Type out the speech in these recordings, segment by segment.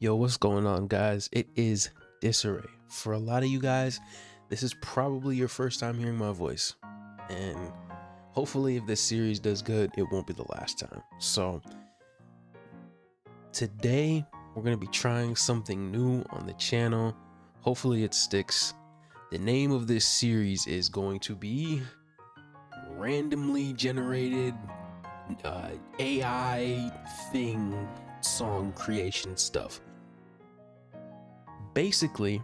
Yo, what's going on, guys? It is Disarray. For a lot of you guys, this is probably your first time hearing my voice. And hopefully, if this series does good, it won't be the last time. So, today, we're going to be trying something new on the channel. Hopefully, it sticks. The name of this series is going to be Randomly Generated AI Thing Song Creation Stuff. Basically,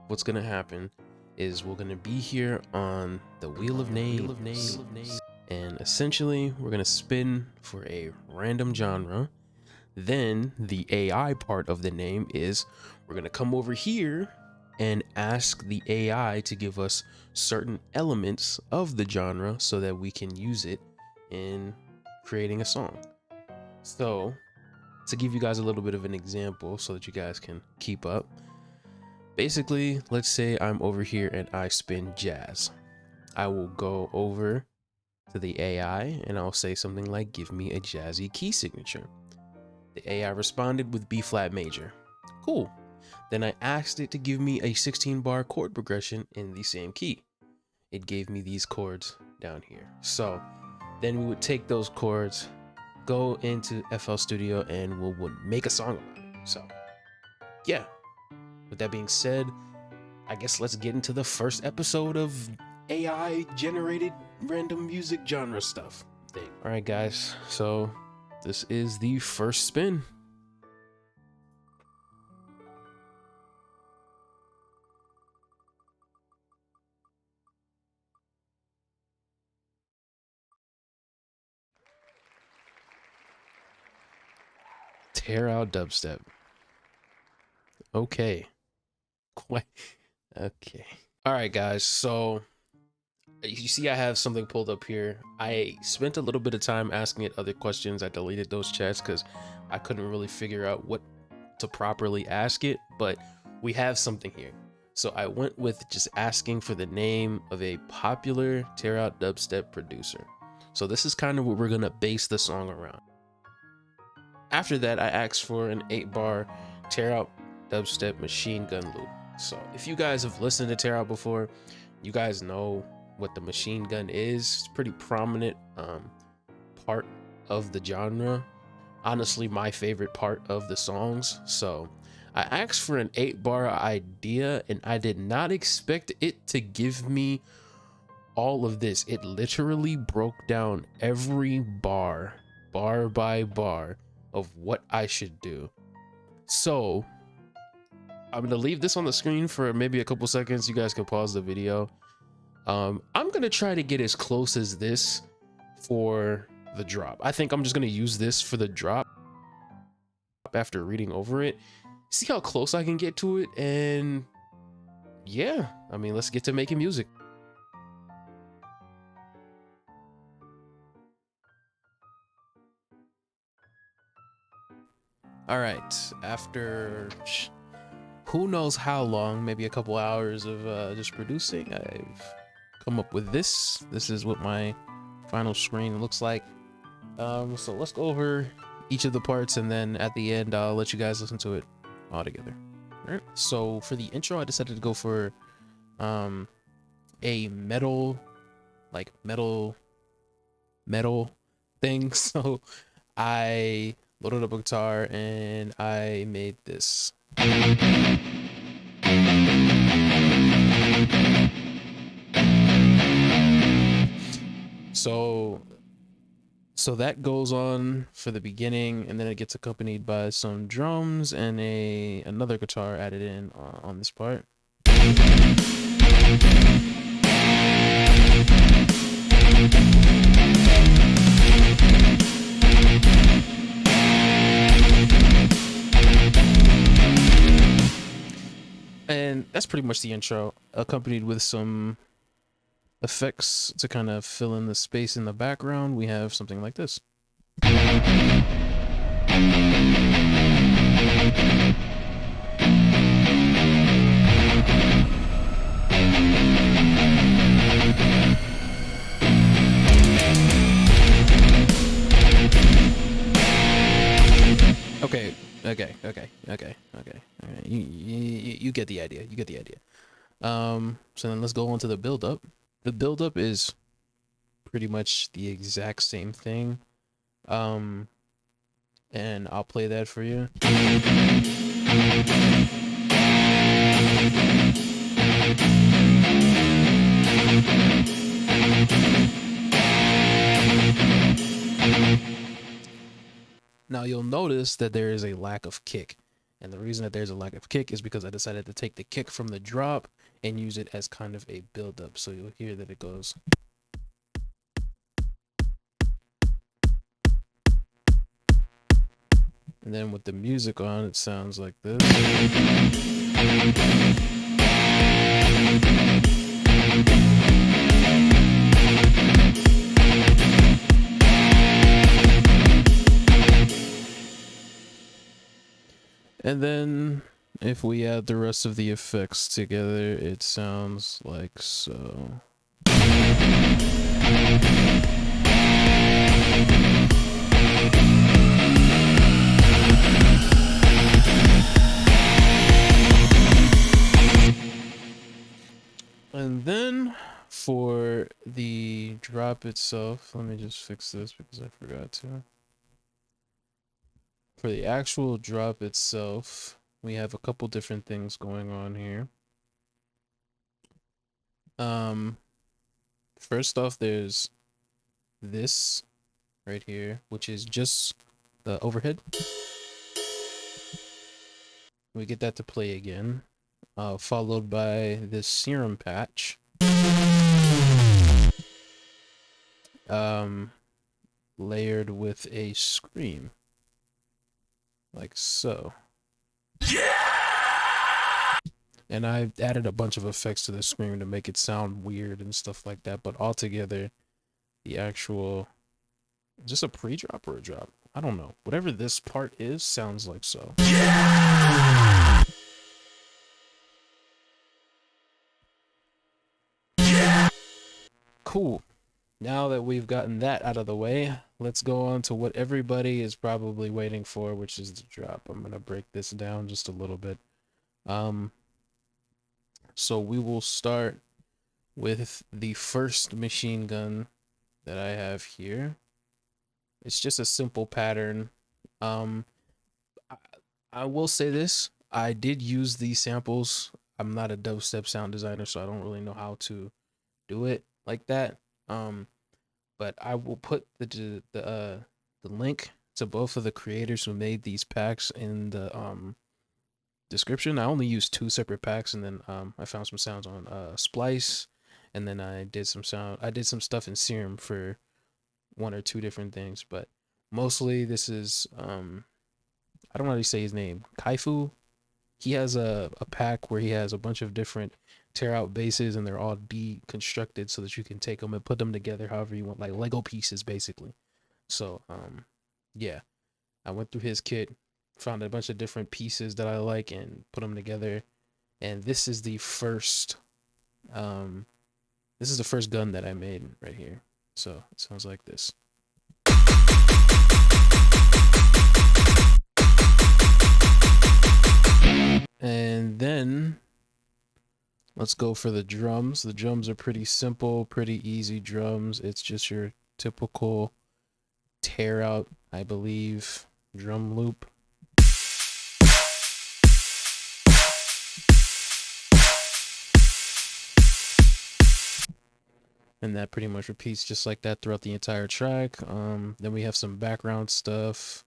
what's gonna happen is we're gonna be here on the Wheel of Names, and essentially we're gonna spin for a random genre. Then the AI part of the name is we're gonna come over here and ask the AI to give us certain elements of the genre so that we can use it in creating a song. So, to give you guys a little bit of an example so that you guys can keep up. Basically, let's say I'm over here and I spin jazz. I will go over to the AI and I'll say something like, give me a jazzy key signature. The AI responded with B flat major. Cool. Then I asked it to give me a 16-bar chord progression in the same key. It gave me these chords down here. So then we would take those chords, go into FL Studio, and we'll make a song about it. So yeah, with that being said, I guess let's get into the first episode of AI generated random music genre stuff thing. All right, guys, so this is the first spin. Tear out dubstep. Okay. Quite. Okay. All right, guys. So you see I have something pulled up here. I spent a little bit of time asking it other questions. I deleted those chats because I couldn't really figure out what to properly ask it, but we have something here. So I went with just asking for the name of a popular tear out dubstep producer. So this is kind of what we're going to base the song around. After that, I asked for an 8-bar tear out dubstep machine gun loop. So if you guys have listened to tear out before, you guys know what the machine gun is. It's a pretty prominent part of the genre. Honestly, my favorite part of the songs. So I asked for an 8-bar idea, and I did not expect it to give me all of this. It literally broke down every bar by bar of what I should do. So I'm gonna leave this on the screen for maybe a couple seconds. You guys can pause the video. I'm gonna try to get as close as this for the drop. I think I'm just gonna use this for the drop after reading over it, see how close I can get to it, and yeah, I mean, let's get to making music. All right, after who knows how long, maybe a couple hours of just producing, I've come up with this. This is what my final screen looks like. So let's go over each of the parts, and then at the end, I'll let you guys listen to it all together. All right, so for the intro, I decided to go for a metal thing. So I loaded up a guitar and I made this. So that goes on for the beginning, and then it gets accompanied by some drums and another guitar added in on this part. And that's pretty much the intro, accompanied with some effects to kind of fill in the space in the background. We have something like this. Okay, All right. You get the idea. You get the idea. So then let's go on to the build up. The build up is pretty much the exact same thing. And I'll play that for you. Now you'll notice that there is a lack of kick. And the reason that there's a lack of kick is because I decided to take the kick from the drop and use it as kind of a build up. So you'll hear that it goes. And then with the music on, it sounds like this. And then if we add the rest of the effects together, it sounds like so. And then for the drop itself, let me just fix this because I forgot to. For the actual drop itself, we have a couple different things going on here. First off, there's this right here, which is just the overhead. We get that to play again, followed by this serum patch. Layered with a scream. Like so. And I added a bunch of effects to the scream to make it sound weird and stuff like that, but altogether, the actual, just a pre-drop or a drop? I don't know. Whatever this part is, sounds like so. Cool. Now that we've gotten that out of the way, let's go on to what everybody is probably waiting for, which is the drop. I'm going to break this down just a little bit. So we will start with the first machine gun that I have here. It's just a simple pattern. I will say this. I did use these samples. I'm not a dubstep sound designer, so I don't really know how to do it like that. But I will put the link to both of the creators who made these packs in the description. I only used 2 separate packs, and then I found some sounds on Splice, and then I did some stuff in Serum for 1 or 2 different things, but mostly this is I don't know how to say his name, Kaifu. He has a pack where he has a bunch of different tear out bases, and they're all deconstructed so that you can take them and put them together however you want, like Lego pieces basically. So yeah, I went through his kit, found a bunch of different pieces that I like and put them together, and this is the first gun that I made right here. So it sounds like this. And then let's go for the drums. The drums are pretty simple, pretty easy drums. It's just your typical tear out, I believe, drum loop. And that pretty much repeats just like that throughout the entire track. Then we have some background stuff.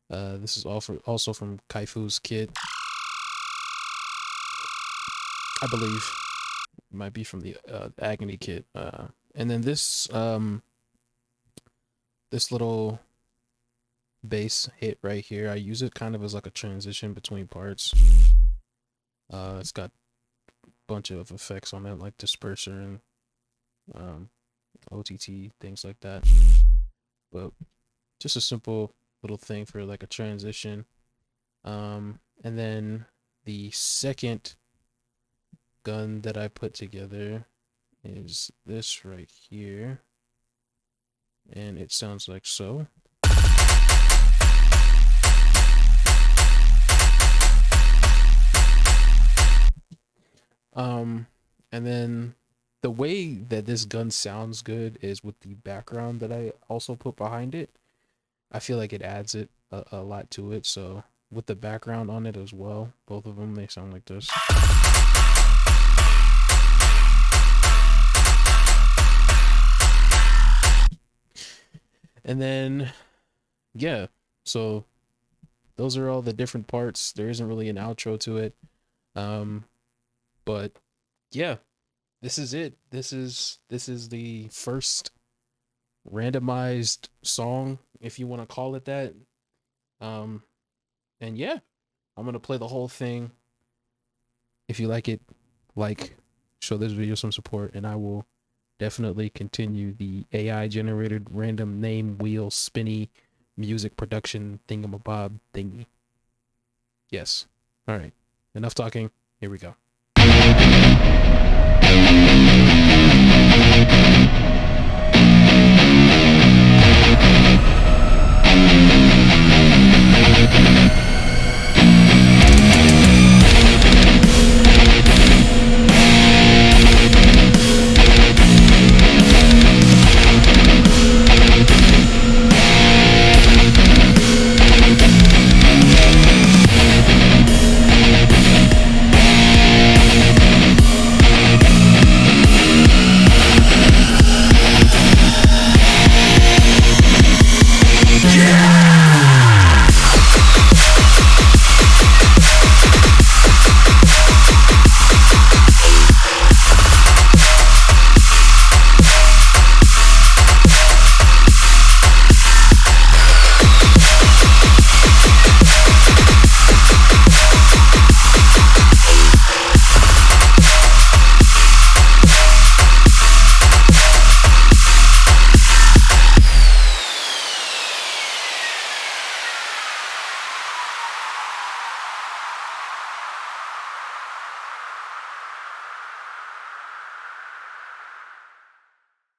This is also from Kaifu's kit, I believe. It might be from the Agony kit. And then this this little bass hit right here, I use it kind of as like a transition between parts. It's got a bunch of effects on it, like disperser and OTT, things like that. But just a simple little thing for like a transition. And then the second gun that I put together is this right here, and it sounds like so. Um, and then the way that this gun sounds good is with the background that I also put behind it. I feel like it adds it a lot to it. So with the background on it as well, both of them, they sound like this. And then, yeah, so those are all the different parts. There isn't really an outro to it. But yeah, this is it. This is the first randomized song, if you want to call it that. Um, and yeah, I'm gonna play the whole thing. If you like it, like, show this video some support, and I will definitely continue the AI generated random name wheel spinny music production thingamabob thingy. Yes. All right. Enough talking. Here we go.